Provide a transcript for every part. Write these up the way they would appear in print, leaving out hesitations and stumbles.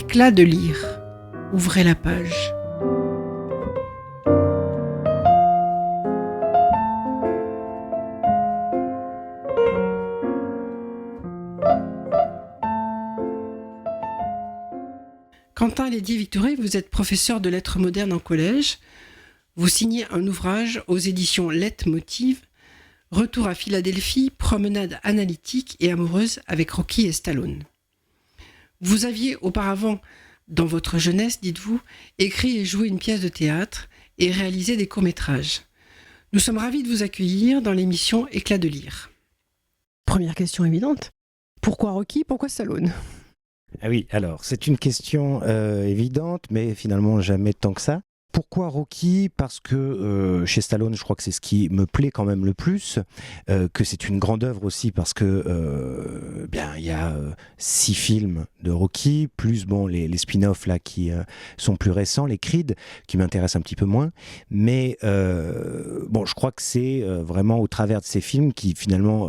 Éclat de lire. Ouvrez la page. Quentin Lédier-Victoret, vous êtes professeur de lettres modernes en collège. Vous signez un ouvrage aux éditions Leitmotiv, Retour à Philadelphie, promenade analytique et amoureuse avec Rocky et Stallone. Vous aviez auparavant, dans votre jeunesse, dites-vous, écrit et joué une pièce de théâtre et réalisé des courts-métrages. Nous sommes ravis de vous accueillir dans l'émission Éclat de lire. Première question évidente, pourquoi Rocky, pourquoi Stallone ? Ah oui, alors c'est une question évidente, mais finalement jamais tant que ça. Pourquoi Rocky ? Parce que chez Stallone, je crois que c'est ce qui me plaît quand même le plus, que c'est une grande œuvre aussi parce que il y a 6 films de Rocky, plus les spin-offs là qui sont plus récents, les Creed, qui m'intéressent un petit peu moins. Mais je crois que c'est vraiment au travers de ces films qui finalement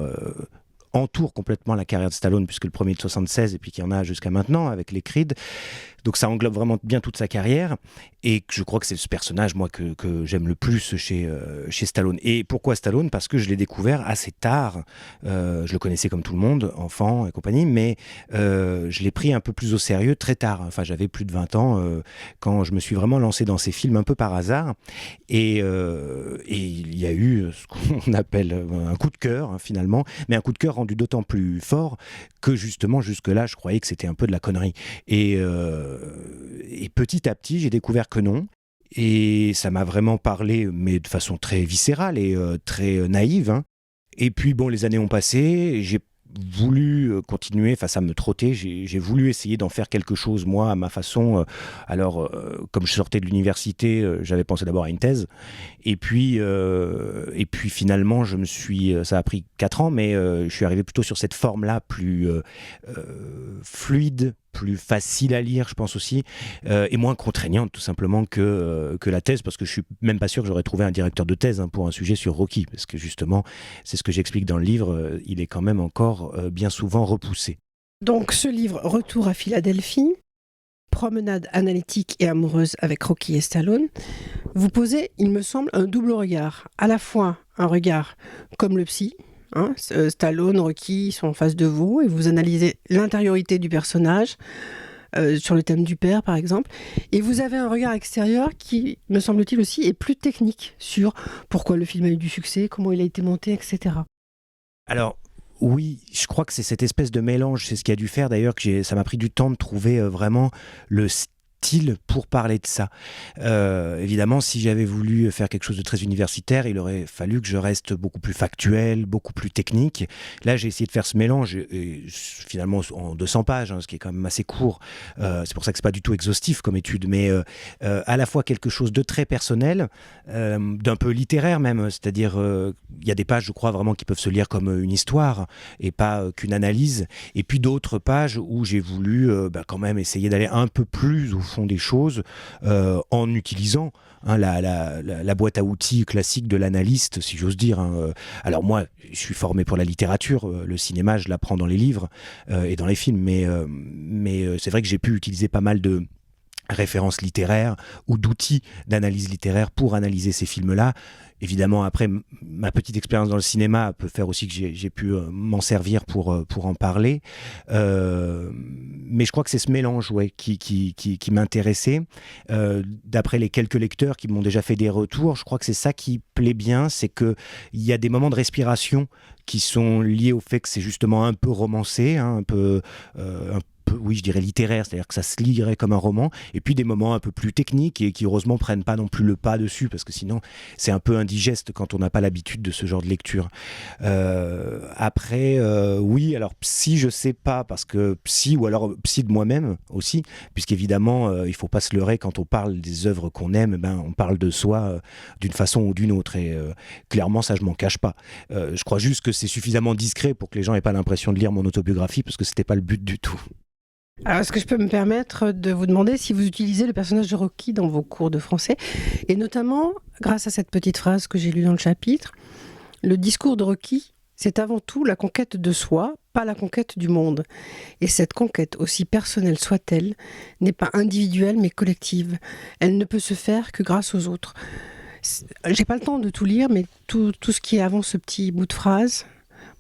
entourent complètement la carrière de Stallone, puisque le premier est de 76 et puis qu'il y en a jusqu'à maintenant avec les Creed. Donc ça englobe vraiment bien toute sa carrière et je crois que c'est ce personnage moi que j'aime le plus chez Stallone. Et pourquoi Stallone ? Parce que je l'ai découvert assez tard. Je le connaissais comme tout le monde, enfant et compagnie, mais je l'ai pris un peu plus au sérieux très tard. Enfin, j'avais plus de 20 ans quand je me suis vraiment lancé dans ces films un peu par hasard. Et il y a eu ce qu'on appelle un coup de cœur finalement, mais un coup de cœur rendu d'autant plus fort que justement jusque-là, je croyais que c'était un peu de la connerie. Et petit à petit, j'ai découvert que non. Et ça m'a vraiment parlé, mais de façon très viscérale et très naïve. Hein. Et puis, les années ont passé, j'ai voulu continuer, ça me trottait, j'ai voulu essayer d'en faire quelque chose, moi, à ma façon. Comme je sortais de l'université, j'avais pensé d'abord à une thèse. Et puis finalement, ça a pris 4 ans, mais je suis arrivé plutôt sur cette forme-là, plus fluide, plus facile à lire, je pense aussi, et moins contraignante, tout simplement, que la thèse, parce que je suis même pas sûr que j'aurais trouvé un directeur de thèse pour un sujet sur Rocky, parce que justement, c'est ce que j'explique dans le livre, il est quand même encore bien souvent repoussé. Donc ce livre, Retour à Philadelphie, promenade analytique et amoureuse avec Rocky et Stallone, vous posez, il me semble, un double regard. À la fois un regard comme le psy, Stallone, Rocky sont en face de vous et vous analysez l'intériorité du personnage sur le thème du père par exemple, et vous avez un regard extérieur qui, me semble-t-il aussi, est plus technique sur pourquoi le film a eu du succès, comment il a été monté, etc. Alors oui, je crois que c'est cette espèce de mélange, c'est ce qui a dû faire d'ailleurs que ça m'a pris du temps de trouver vraiment le style pour parler de ça. Évidemment, si j'avais voulu faire quelque chose de très universitaire, il aurait fallu que je reste beaucoup plus factuel, beaucoup plus technique. Là, j'ai essayé de faire ce mélange, et finalement en 200 pages, ce qui est quand même assez court. C'est pour ça que c'est pas du tout exhaustif comme étude, mais à la fois quelque chose de très personnel, d'un peu littéraire même, c'est-à-dire il y a des pages, je crois, vraiment qui peuvent se lire comme une histoire et pas qu'une analyse, et puis d'autres pages où j'ai voulu quand même essayer d'aller un peu plus au fond des choses en utilisant la boîte à outils classique de l'analyste, si j'ose dire. Alors moi, je suis formé pour la littérature, le cinéma, je l'apprends dans les livres et dans les films, mais c'est vrai que j'ai pu utiliser pas mal de références littéraires ou d'outils d'analyse littéraire pour analyser ces films-là. Évidemment, après, ma petite expérience dans le cinéma peut faire aussi que j'ai pu m'en servir pour en parler. Mais je crois que c'est ce mélange qui m'intéressait. D'après les quelques lecteurs qui m'ont déjà fait des retours, je crois que c'est ça qui plaît bien, c'est qu'il y a des moments de respiration qui sont liés au fait que c'est justement un peu romancé, un peu oui, je dirais littéraire, c'est-à-dire que ça se lirait comme un roman, et puis des moments un peu plus techniques et qui heureusement prennent pas non plus le pas dessus, parce que sinon c'est un peu indigeste quand on n'a pas l'habitude de ce genre de lecture. Après, oui, alors psy, je sais pas, parce que psy, ou alors psy de moi-même aussi, puisqu'évidemment, il faut pas se leurrer quand on parle des œuvres qu'on aime, on parle de soi d'une façon ou d'une autre, et clairement ça je m'en cache pas. Je crois juste que c'est suffisamment discret pour que les gens aient pas l'impression de lire mon autobiographie, parce que c'était pas le but du tout. Alors, est-ce que je peux me permettre de vous demander si vous utilisez le personnage de Rocky dans vos cours de français, et notamment grâce à cette petite phrase que j'ai lue dans le chapitre, le discours de Rocky, C'est avant tout la conquête de soi, pas la conquête du monde. Et cette conquête, aussi personnelle soit-elle, n'est pas individuelle mais collective. Elle ne peut se faire que grâce aux autres. J'ai pas le temps de tout lire, mais tout ce qui est avant ce petit bout de phrase,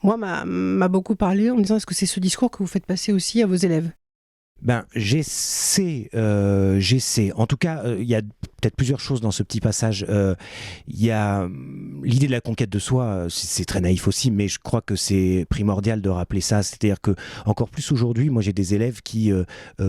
moi, m'a beaucoup parlé en me disant, est-ce que c'est ce discours que vous faites passer aussi à vos élèves ? Ben, j'essaie. En tout cas, il y a peut-être plusieurs choses dans ce petit passage. Il y a l'idée de la conquête de soi, c'est très naïf aussi, mais je crois que c'est primordial de rappeler ça. C'est-à-dire que encore plus aujourd'hui, moi j'ai des élèves qui,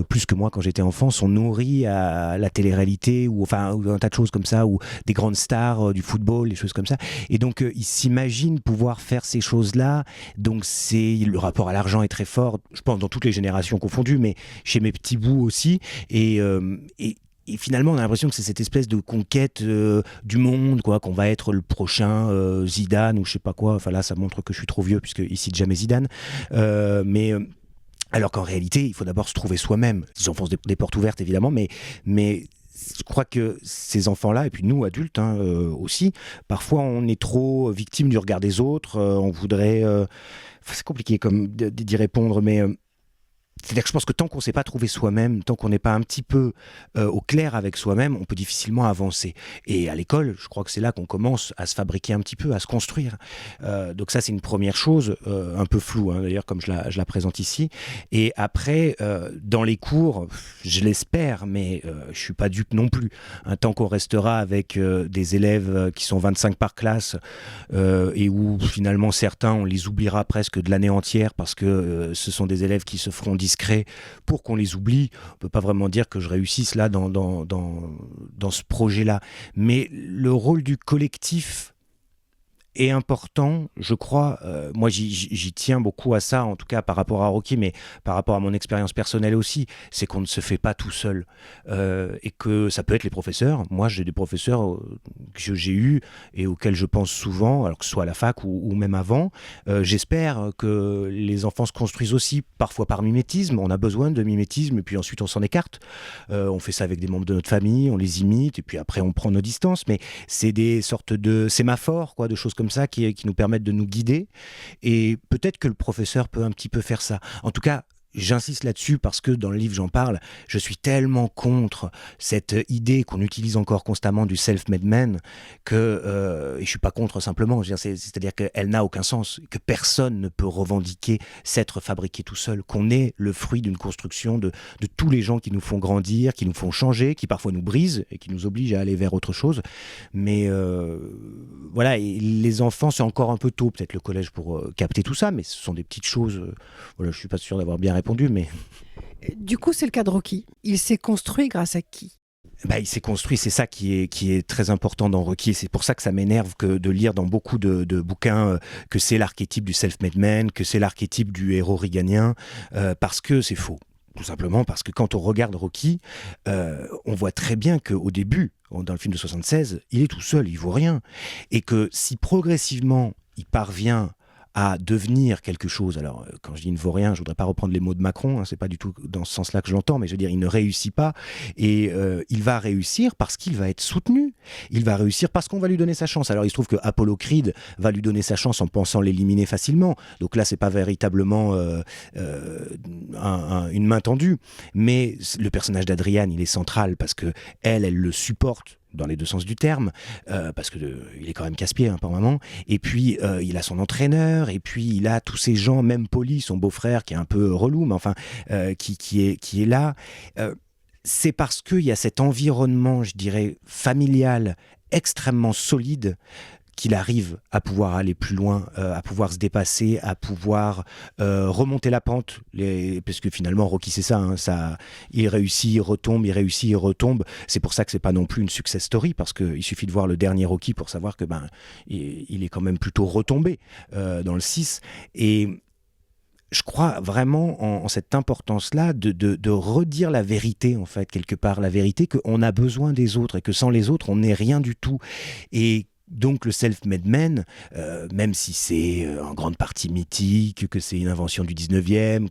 plus que moi quand j'étais enfant, sont nourris à la télé-réalité ou un tas de choses comme ça, ou des grandes stars du football, des choses comme ça. Et donc ils s'imaginent pouvoir faire ces choses-là. Donc le rapport à l'argent est très fort. Je pense dans toutes les générations confondues, mais chez mes petits bouts aussi. Et finalement, on a l'impression que c'est cette espèce de conquête du monde, quoi, qu'on va être le prochain Zidane ou je sais pas quoi. Enfin là, ça montre que je suis trop vieux puisque ici jamais Zidane. Alors qu'en réalité, il faut d'abord se trouver soi-même. J'enfonce des portes ouvertes évidemment, mais je crois que ces enfants-là, et puis nous adultes aussi, parfois on est trop victime du regard des autres. On voudrait, c'est compliqué comme d'y répondre, mais c'est-à-dire que je pense que tant qu'on ne s'est pas trouvé soi-même, tant qu'on n'est pas un petit peu au clair avec soi-même, on peut difficilement avancer. Et à l'école, je crois que c'est là qu'on commence à se fabriquer un petit peu, à se construire. Donc ça, c'est une première chose, un peu floue, hein, d'ailleurs, comme je la présente ici. Et après, dans les cours, je l'espère, mais je ne suis pas dupe non plus. Tant qu'on restera avec des élèves qui sont 25 par classe, et où finalement certains, on les oubliera presque de l'année entière parce que ce sont des élèves qui se feront discrets pour qu'on les oublie. On ne peut pas vraiment dire que je réussisse là dans ce projet-là. Mais le rôle du collectif est important, je crois. Moi, j'y tiens beaucoup à ça, en tout cas par rapport à Rocky, mais par rapport à mon expérience personnelle aussi, c'est qu'on ne se fait pas tout seul. Et que ça peut être les professeurs. Moi, j'ai des professeurs que j'ai eus et auxquels je pense souvent, alors que ce soit à la fac ou même avant. J'espère que les enfants se construisent aussi, parfois par mimétisme. On a besoin de mimétisme et puis ensuite on s'en écarte. On fait ça avec des membres de notre famille, on les imite et puis après on prend nos distances. Mais c'est des sortes de sémaphores, quoi, de choses comme ça qui nous permettent de nous guider. Et peut-être que le professeur peut un petit peu faire ça. En tout cas, j'insiste là-dessus parce que dans le livre j'en parle, je suis tellement contre cette idée qu'on utilise encore constamment du self-made man que, et je suis pas contre simplement, c'est-à-dire qu'elle n'a aucun sens, que personne ne peut revendiquer s'être fabriqué tout seul, qu'on est le fruit d'une construction de tous les gens qui nous font grandir, qui nous font changer, qui parfois nous brisent et qui nous obligent à aller vers autre chose. Mais voilà, et les enfants, c'est encore un peu tôt, peut-être le collège pour capter tout ça, mais ce sont des petites choses. Voilà, je suis pas sûr d'avoir bien répondu, mais... Du coup, c'est le cas de Rocky. Il s'est construit grâce à qui ? Il s'est construit, c'est ça qui est très important dans Rocky, et c'est pour ça que ça m'énerve que de lire dans beaucoup de bouquins que c'est l'archétype du self-made man, que c'est l'archétype du héros reaganien, parce que c'est faux. Tout simplement parce que quand on regarde Rocky, on voit très bien qu'au début, dans le film de 76, il est tout seul, il vaut rien. Et que si progressivement, il parvient à devenir quelque chose. Alors, quand je dis il ne vaut rien, je voudrais pas reprendre les mots de Macron, hein, c'est pas du tout dans ce sens-là que je l'entends, mais je veux dire, il ne réussit pas, et il va réussir parce qu'il va être soutenu. Il va réussir parce qu'on va lui donner sa chance. Alors, il se trouve que Apollo Creed va lui donner sa chance en pensant l'éliminer facilement. Donc là, c'est pas véritablement une main tendue. Mais le personnage d'Adriane, il est central parce que elle le supporte dans les deux sens du terme, parce que il est quand même casse-pied par moment, et puis il a son entraîneur, et puis il a tous ces gens, même Paulie, son beau-frère, qui est un peu relou, mais enfin, qui est là. C'est parce qu'il y a cet environnement, je dirais, familial, extrêmement solide, qu'il arrive à pouvoir aller plus loin, à pouvoir se dépasser, à pouvoir remonter la pente, parce que finalement Rocky c'est ça, hein, il réussit, il retombe, il réussit, il retombe. C'est pour ça que c'est pas non plus une success story, parce qu'il suffit de voir le dernier Rocky pour savoir que il est quand même plutôt retombé dans le 6. Et je crois vraiment en cette importance-là de redire la vérité, en fait, quelque part, la vérité qu'on a besoin des autres et que sans les autres, on n'est rien du tout. Et Donc le self-made man, même si c'est en grande partie mythique, que c'est une invention du 19e,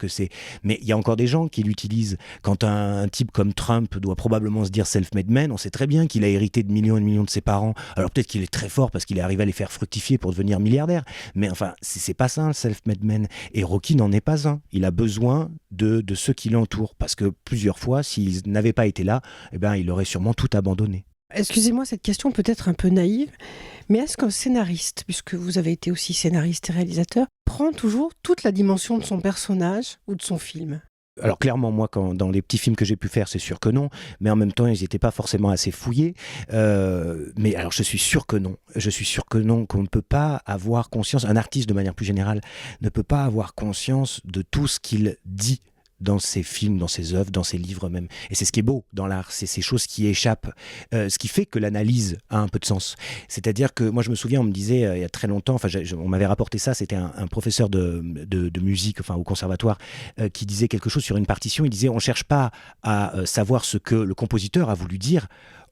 mais il y a encore des gens qui l'utilisent. Quand un type comme Trump doit probablement se dire self-made man, on sait très bien qu'il a hérité de millions et de millions de ses parents. Alors peut-être qu'il est très fort parce qu'il est arrivé à les faire fructifier pour devenir milliardaire. Mais enfin, c'est pas ça, le self-made man. Et Rocky n'en est pas un. Il a besoin de ceux qui l'entourent. Parce que plusieurs fois, s'il n'avait pas été là, eh ben, il aurait sûrement tout abandonné. Excusez-moi, cette question peut être un peu naïve, mais est-ce qu'un scénariste, puisque vous avez été aussi scénariste et réalisateur, prend toujours toute la dimension de son personnage ou de son film ? Alors clairement, moi, dans les petits films que j'ai pu faire, c'est sûr que non, mais en même temps, ils n'étaient pas forcément assez fouillés. Mais alors, je suis sûr que non. Je suis sûr que non, qu'on ne peut pas avoir conscience, un artiste de manière plus générale, ne peut pas avoir conscience de tout ce qu'il dit dans ses films, dans ses œuvres, dans ses livres même. Et c'est ce qui est beau dans l'art, c'est ces choses qui échappent, ce qui fait que l'analyse a un peu de sens. C'est-à-dire que moi je me souviens, on me disait il y a très longtemps, on m'avait rapporté ça, c'était un professeur de musique, enfin au conservatoire, qui disait quelque chose sur une partition, il disait on ne cherche pas à savoir ce que le compositeur a voulu dire,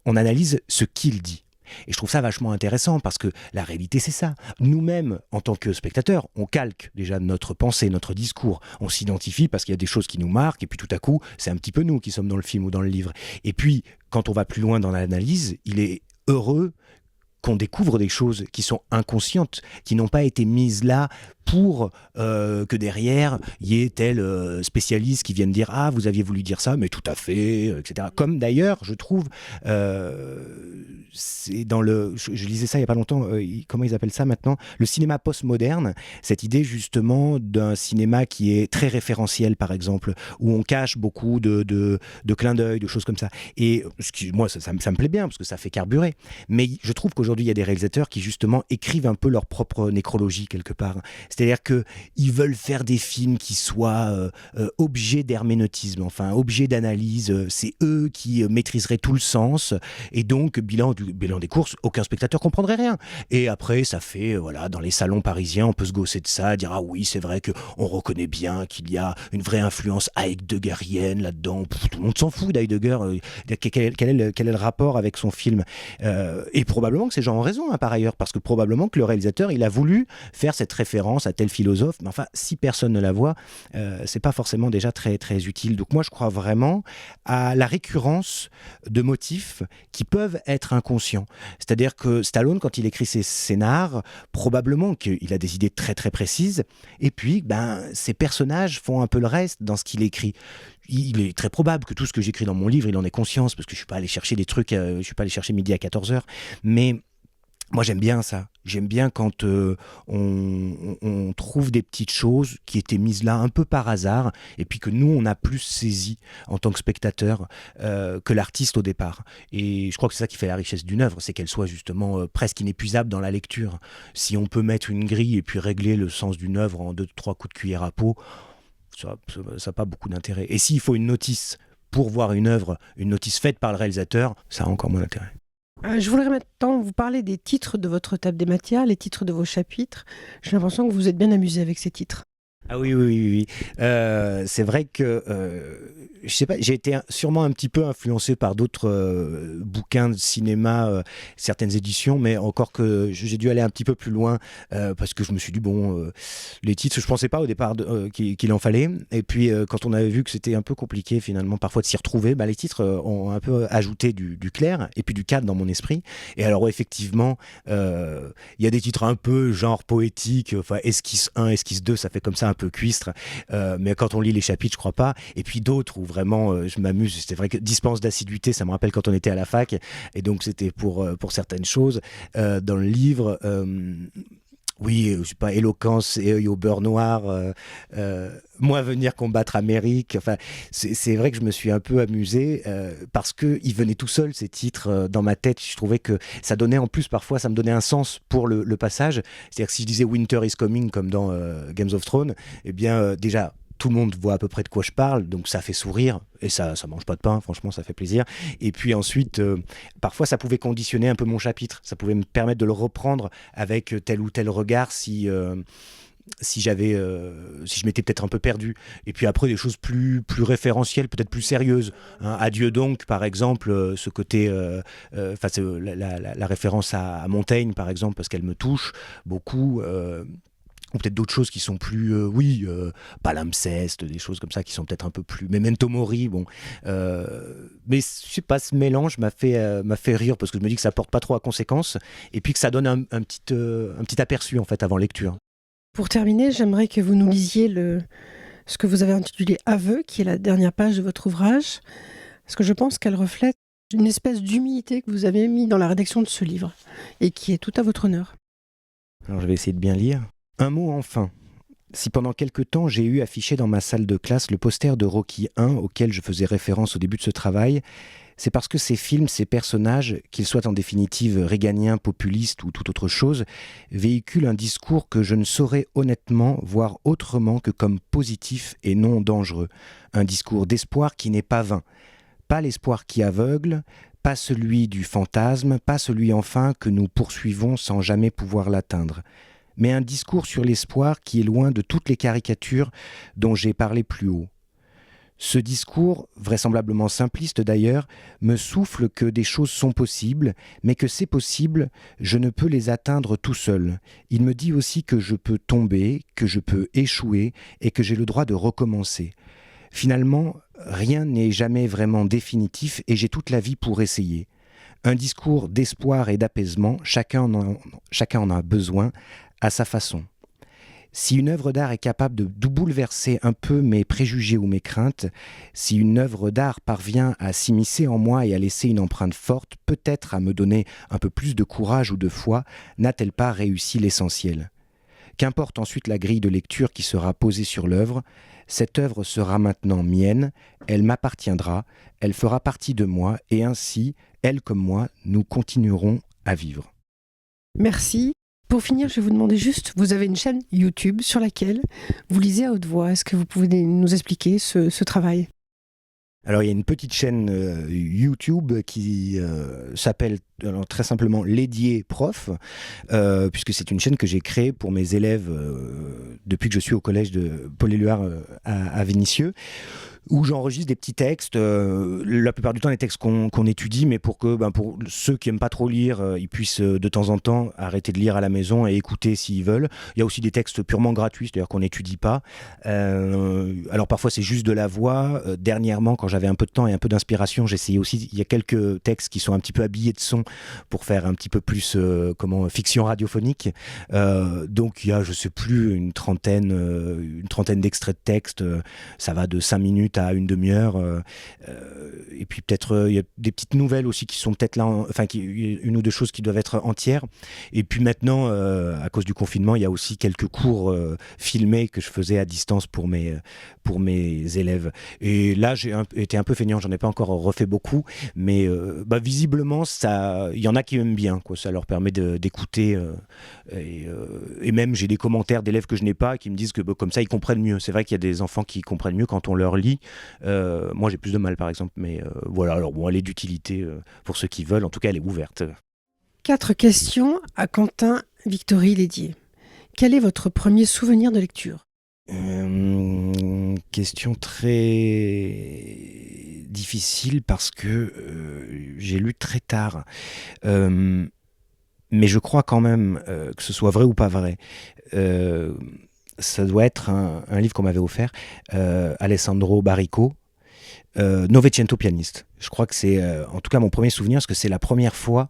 on analyse ce qu'il dit. Et je trouve ça vachement intéressant parce que la réalité, c'est ça. Nous-mêmes, en tant que spectateurs, on calque déjà notre pensée, notre discours. On s'identifie parce qu'il y a des choses qui nous marquent et puis tout à coup, c'est un petit peu nous qui sommes dans le film ou dans le livre. Et puis, quand on va plus loin dans l'analyse, il est heureux qu'on découvre des choses qui sont inconscientes, qui n'ont pas été mises là pour que derrière, il y ait tel spécialiste qui vienne dire « Ah, vous aviez voulu dire ça, mais tout à fait, etc. » Comme d'ailleurs, je trouve, c'est dans le... Je lisais ça il n'y a pas longtemps, comment ils appellent ça maintenant ? Le cinéma postmoderne, cette idée justement d'un cinéma qui est très référentiel, par exemple, où on cache beaucoup de clins d'œil, de choses comme ça. Et moi, ça me plaît bien, parce que ça fait carburer. Mais je trouve qu'aujourd'hui, il y a des réalisateurs qui justement écrivent un peu leur propre nécrologie quelque part. C'est-à-dire qu'ils veulent faire des films qui soient objets d'herméneutisme, enfin objets d'analyse. C'est eux qui maîtriseraient tout le sens. Et donc, bilan des courses, aucun spectateur comprendrait rien. Et après, ça fait, voilà, dans les salons parisiens, on peut se gausser de ça, dire « Ah oui, c'est vrai qu'on reconnaît bien qu'il y a une vraie influence heideggerienne là-dedans. » Tout le monde s'en fout d'Heidegger. Quel est le rapport avec son film ? Et probablement que ces gens ont raison, hein, par ailleurs, parce que probablement que le réalisateur, il a voulu faire cette référence à tel philosophe, mais enfin, si personne ne la voit, c'est pas forcément déjà très, très utile. Donc moi, je crois vraiment à la récurrence de motifs qui peuvent être inconscients. C'est-à-dire que Stallone, quand il écrit ses scénars, probablement qu'il a des idées très, très précises, et puis, ses personnages font un peu le reste dans ce qu'il écrit. Il est très probable que tout ce que j'écris dans mon livre, il en ait conscience, parce que je suis pas allé chercher des trucs, je suis pas allé chercher midi à 14h, mais moi, j'aime bien ça. J'aime bien quand on trouve des petites choses qui étaient mises là un peu par hasard et puis que nous, on a plus saisi en tant que spectateur que l'artiste au départ. Et je crois que c'est ça qui fait la richesse d'une œuvre, c'est qu'elle soit justement presque inépuisable dans la lecture. Si on peut mettre une grille et puis régler le sens d'une œuvre en 2-3 coups de cuillère à peau, ça n'a pas beaucoup d'intérêt. Et s'il faut une notice pour voir une œuvre, une notice faite par le réalisateur, ça a encore moins d'intérêt. Je voudrais maintenant vous parler des titres de votre table des matières, les titres de vos chapitres. J'ai l'impression que vous êtes bien amusé avec ces titres. Ah oui. C'est vrai que, je sais pas, j'ai été sûrement un petit peu influencé par d'autres bouquins de cinéma, certaines éditions, mais encore que j'ai dû aller un petit peu plus loin parce que je me suis dit, les titres, je pensais pas au départ qu'il en fallait. Et puis, quand on avait vu que c'était un peu compliqué finalement parfois de s'y retrouver, les titres ont un peu ajouté du clair et puis du cadre dans mon esprit. Et alors, effectivement, il y a des titres un peu genre poétiques, enfin, esquisse 1, esquisse 2, ça fait comme ça un peu cuistre, mais quand on lit les chapitres, je crois pas. Et puis d'autres où vraiment je m'amuse. C'est vrai que dispense d'assiduité, ça me rappelle quand on était à la fac, et donc c'était pour certaines choses. Dans le livre, oui, je sais pas, éloquence et œil au beurre noir, moi venir combattre Amérique. Enfin, c'est vrai que je me suis un peu amusé parce qu'ils venaient tout seuls, ces titres, dans ma tête. Je trouvais que ça donnait, en plus, parfois, ça me donnait un sens pour le passage. C'est-à-dire que si je disais Winter is Coming, comme dans Games of Thrones, eh bien, déjà, tout le monde voit à peu près de quoi je parle, donc ça fait sourire, et ça mange pas de pain, franchement, ça fait plaisir. Et puis ensuite, parfois, ça pouvait conditionner un peu mon chapitre, ça pouvait me permettre de le reprendre avec tel ou tel regard si si je m'étais peut-être un peu perdu. Et puis après, des choses plus référentielles, peut-être plus sérieuses. Hein. Adieu donc, par exemple, ce côté, la référence à Montaigne, par exemple, parce qu'elle me touche beaucoup. Ou peut-être d'autres choses qui sont plus, palimpseste, des choses comme ça qui sont peut-être un peu plus. Memento Mori, bon. Mais je sais pas, ce mélange m'a fait rire parce que je me dis que ça porte pas trop à conséquence et puis que ça donne un petit aperçu en fait avant lecture. Pour terminer, j'aimerais que vous nous lisiez ce que vous avez intitulé Aveux, qui est la dernière page de votre ouvrage, parce que je pense qu'elle reflète une espèce d'humilité que vous avez mis dans la rédaction de ce livre, et qui est tout à votre honneur. Alors je vais essayer de bien lire. Un mot enfin. Si pendant quelque temps j'ai eu affiché dans ma salle de classe le poster de Rocky 1 auquel je faisais référence au début de ce travail, c'est parce que ces films, ces personnages, qu'ils soient en définitive réganiens, populistes ou toute autre chose, véhiculent un discours que je ne saurais honnêtement voir autrement que comme positif et non dangereux. Un discours d'espoir qui n'est pas vain. Pas l'espoir qui aveugle, pas celui du fantasme, pas celui enfin que nous poursuivons sans jamais pouvoir l'atteindre. Mais un discours sur l'espoir qui est loin de toutes les caricatures dont j'ai parlé plus haut. Ce discours, vraisemblablement simpliste d'ailleurs, me souffle que des choses sont possibles, mais que c'est possible, je ne peux les atteindre tout seul. Il me dit aussi que je peux tomber, que je peux échouer et que j'ai le droit de recommencer. Finalement, rien n'est jamais vraiment définitif et j'ai toute la vie pour essayer. Un discours d'espoir et d'apaisement, chacun en a besoin à sa façon. Si une œuvre d'art est capable de bouleverser un peu mes préjugés ou mes craintes, si une œuvre d'art parvient à s'immiscer en moi et à laisser une empreinte forte, peut-être à me donner un peu plus de courage ou de foi, n'a-t-elle pas réussi l'essentiel ? Qu'importe ensuite la grille de lecture qui sera posée sur l'œuvre, cette œuvre sera maintenant mienne, elle m'appartiendra, elle fera partie de moi et ainsi, elle comme moi, nous continuerons à vivre. Merci. Pour finir, je vais vous demander juste, vous avez une chaîne YouTube sur laquelle vous lisez à haute voix. Est-ce que vous pouvez nous expliquer ce travail ? Alors il y a une petite chaîne YouTube qui s'appelle très simplement Lédier Prof, puisque c'est une chaîne que j'ai créée pour mes élèves depuis que je suis au collège de Paul-Éluard à Vénissieux, où j'enregistre des petits textes, la plupart du temps des textes qu'on étudie, mais pour ceux qui n'aiment pas trop lire, ils puissent de temps en temps arrêter de lire à la maison et écouter s'ils veulent. Il y a aussi des textes purement gratuits, c'est-à-dire qu'on n'étudie pas. Alors parfois c'est juste de la voix. Dernièrement, quand j'avais un peu de temps et un peu d'inspiration, j'essayais aussi, il y a quelques textes qui sont un petit peu habillés de son pour faire un petit peu plus fiction radiophonique. Donc il y a, je sais plus, une trentaine d'extraits de texte. Ça va de 5 minutes à une demi-heure. Et puis peut-être il y a des petites nouvelles aussi qui sont peut-être là, une ou deux choses qui doivent être entières. Et puis maintenant, à cause du confinement, il y a aussi quelques cours filmés que je faisais à distance pour mes élèves. Et là, j'ai été un peu feignant, j'en ai pas encore refait beaucoup, mais visiblement, il y en a qui aiment bien, quoi. Ça leur permet d'écouter. Et même, j'ai des commentaires d'élèves que je n'ai pas qui me disent que comme ça, ils comprennent mieux. C'est vrai qu'il y a des enfants qui comprennent mieux quand on leur lit. Moi, j'ai plus de mal, par exemple, mais voilà. Alors bon, elle est d'utilité pour ceux qui veulent. En tout cas, elle est ouverte. 4 questions à Quentin Victory Lédier. Quel est votre premier souvenir de lecture ? Question très difficile parce que j'ai lu très tard. Mais je crois quand même que ce soit vrai ou pas vrai. Ça doit être un livre qu'on m'avait offert, Alessandro Baricco, Novecento pianiste. Je crois que c'est en tout cas mon premier souvenir, parce que c'est la première fois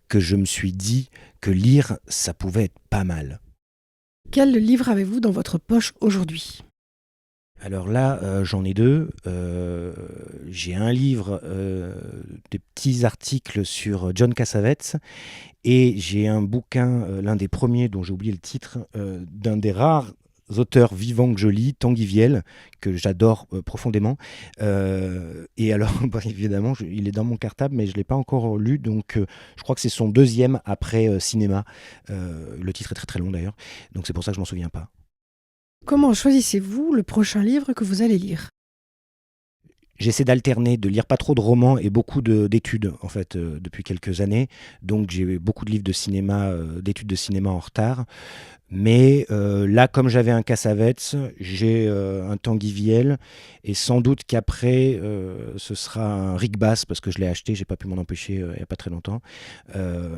que je me suis dit que lire, ça pouvait être pas mal. Quel livre avez-vous dans votre poche aujourd'hui ? Alors là, j'en ai 2. J'ai un livre, des petits articles sur John Cassavetes, et j'ai un bouquin, l'un des premiers dont j'ai oublié le titre, d'un des rares auteurs vivants que je lis, Tanguy Viel, que j'adore profondément. Et alors, évidemment, il est dans mon cartable, mais je ne l'ai pas encore lu, donc je crois que c'est son deuxième après Cinéma. Le titre est très très long d'ailleurs, donc c'est pour ça que je ne m'en souviens pas. Comment choisissez-vous le prochain livre que vous allez lire ? J'essaie d'alterner, de lire pas trop de romans et beaucoup d'études, en fait, depuis quelques années. Donc j'ai beaucoup de livres de cinéma, d'études de cinéma en retard. Mais là, comme j'avais un Cassavetes, j'ai un Tanguy Viel, et sans doute qu'après, ce sera un Rick Bass, parce que je l'ai acheté, j'ai pas pu m'en empêcher il n'y a pas très longtemps. Euh,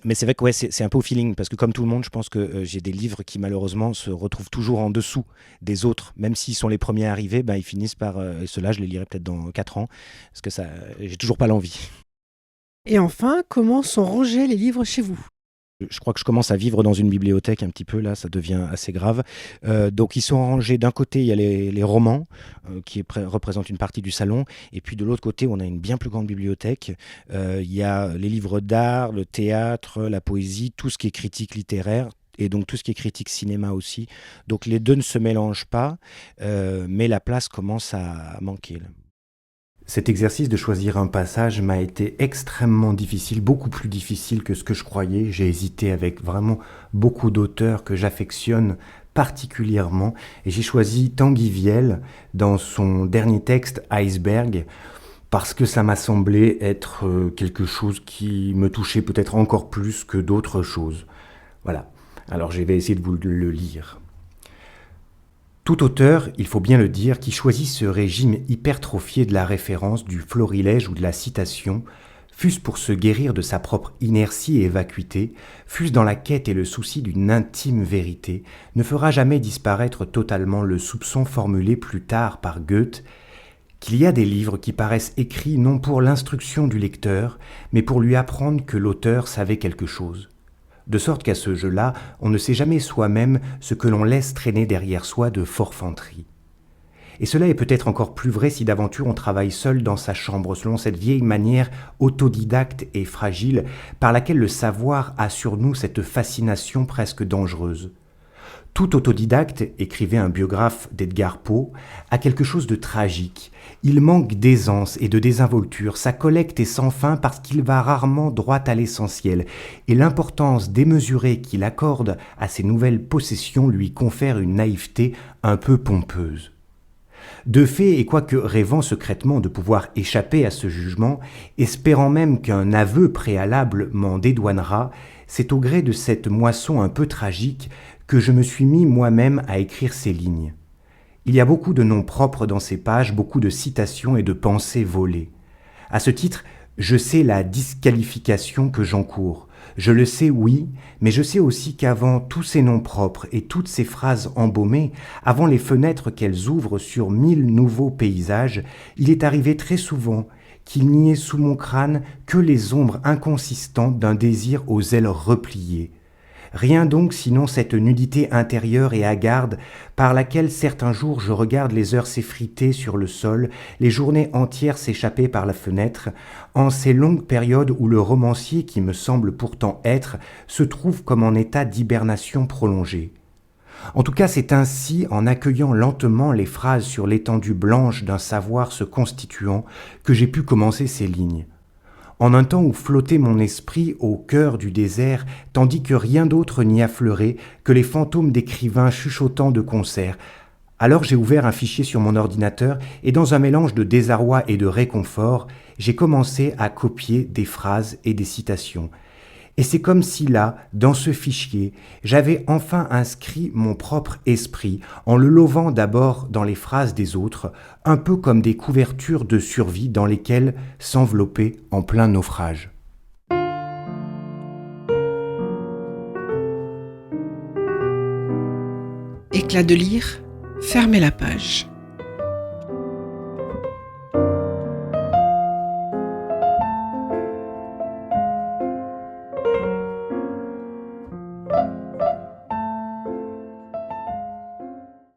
mais c'est vrai que ouais, c'est un peu au feeling, parce que comme tout le monde, je pense que j'ai des livres qui malheureusement se retrouvent toujours en dessous des autres, même s'ils sont les premiers arrivés, ben, ils finissent par... et ceux-là, je les lirai peut-être dans 4 ans, parce que ça, j'ai toujours pas l'envie. Et enfin, comment sont rangés les livres chez vous? Je crois que je commence à vivre dans une bibliothèque un petit peu, là, ça devient assez grave. Donc ils sont rangés, d'un côté, il y a les romans, qui représentent une partie du salon, et puis de l'autre côté, on a une bien plus grande bibliothèque. Il y a les livres d'art, le théâtre, la poésie, tout ce qui est critique littéraire, et donc tout ce qui est critique cinéma aussi. Donc les deux ne se mélangent pas, mais la place commence à manquer, là. Cet exercice de choisir un passage m'a été extrêmement difficile, beaucoup plus difficile que ce que je croyais. J'ai hésité avec vraiment beaucoup d'auteurs que j'affectionne particulièrement, et j'ai choisi Tanguy Viel dans son dernier texte Iceberg, parce que ça m'a semblé être quelque chose qui me touchait peut-être encore plus que d'autres choses. Voilà, alors je vais essayer de vous le lire. Tout auteur, il faut bien le dire, qui choisit ce régime hypertrophié de la référence, du florilège ou de la citation, fût-ce pour se guérir de sa propre inertie et vacuité, fût-ce dans la quête et le souci d'une intime vérité, ne fera jamais disparaître totalement le soupçon formulé plus tard par Goethe, qu'il y a des livres qui paraissent écrits non pour l'instruction du lecteur, mais pour lui apprendre que l'auteur savait quelque chose. De sorte qu'à ce jeu-là, on ne sait jamais soi-même ce que l'on laisse traîner derrière soi de forfanterie. Et cela est peut-être encore plus vrai si d'aventure on travaille seul dans sa chambre, selon cette vieille manière autodidacte et fragile par laquelle le savoir a sur nous cette fascination presque dangereuse. Tout autodidacte, écrivait un biographe d'Edgar Poe, a quelque chose de tragique. Il manque d'aisance et de désinvolture, sa collecte est sans fin parce qu'il va rarement droit à l'essentiel, et l'importance démesurée qu'il accorde à ses nouvelles possessions lui confère une naïveté un peu pompeuse. De fait, et quoique rêvant secrètement de pouvoir échapper à ce jugement, espérant même qu'un aveu préalable m'en dédouanera, c'est au gré de cette moisson un peu tragique que je me suis mis moi-même à écrire ces lignes. Il y a beaucoup de noms propres dans ces pages, beaucoup de citations et de pensées volées. À ce titre, je sais la disqualification que j'encours. Je le sais, oui, mais je sais aussi qu'avant tous ces noms propres et toutes ces phrases embaumées, avant les fenêtres qu'elles ouvrent sur 1000 nouveaux paysages, il est arrivé très souvent qu'il n'y ait sous mon crâne que les ombres inconsistantes d'un désir aux ailes repliées. Rien donc sinon cette nudité intérieure et hagarde par laquelle certains jours je regarde les heures s'effriter sur le sol, les journées entières s'échapper par la fenêtre, en ces longues périodes où le romancier, qui me semble pourtant être, se trouve comme en état d'hibernation prolongée. En tout cas, c'est ainsi, en accueillant lentement les phrases sur l'étendue blanche d'un savoir se constituant, que j'ai pu commencer ces lignes. En un temps où flottait mon esprit au cœur du désert, tandis que rien d'autre n'y affleurait que les fantômes d'écrivains chuchotant de concert. Alors j'ai ouvert un fichier sur mon ordinateur et dans un mélange de désarroi et de réconfort, j'ai commencé à copier des phrases et des citations. Et c'est comme si là, dans ce fichier, j'avais enfin inscrit mon propre esprit, en le lovant d'abord dans les phrases des autres, un peu comme des couvertures de survie dans lesquelles s'envelopper en plein naufrage. Éclat de lire, fermez la page.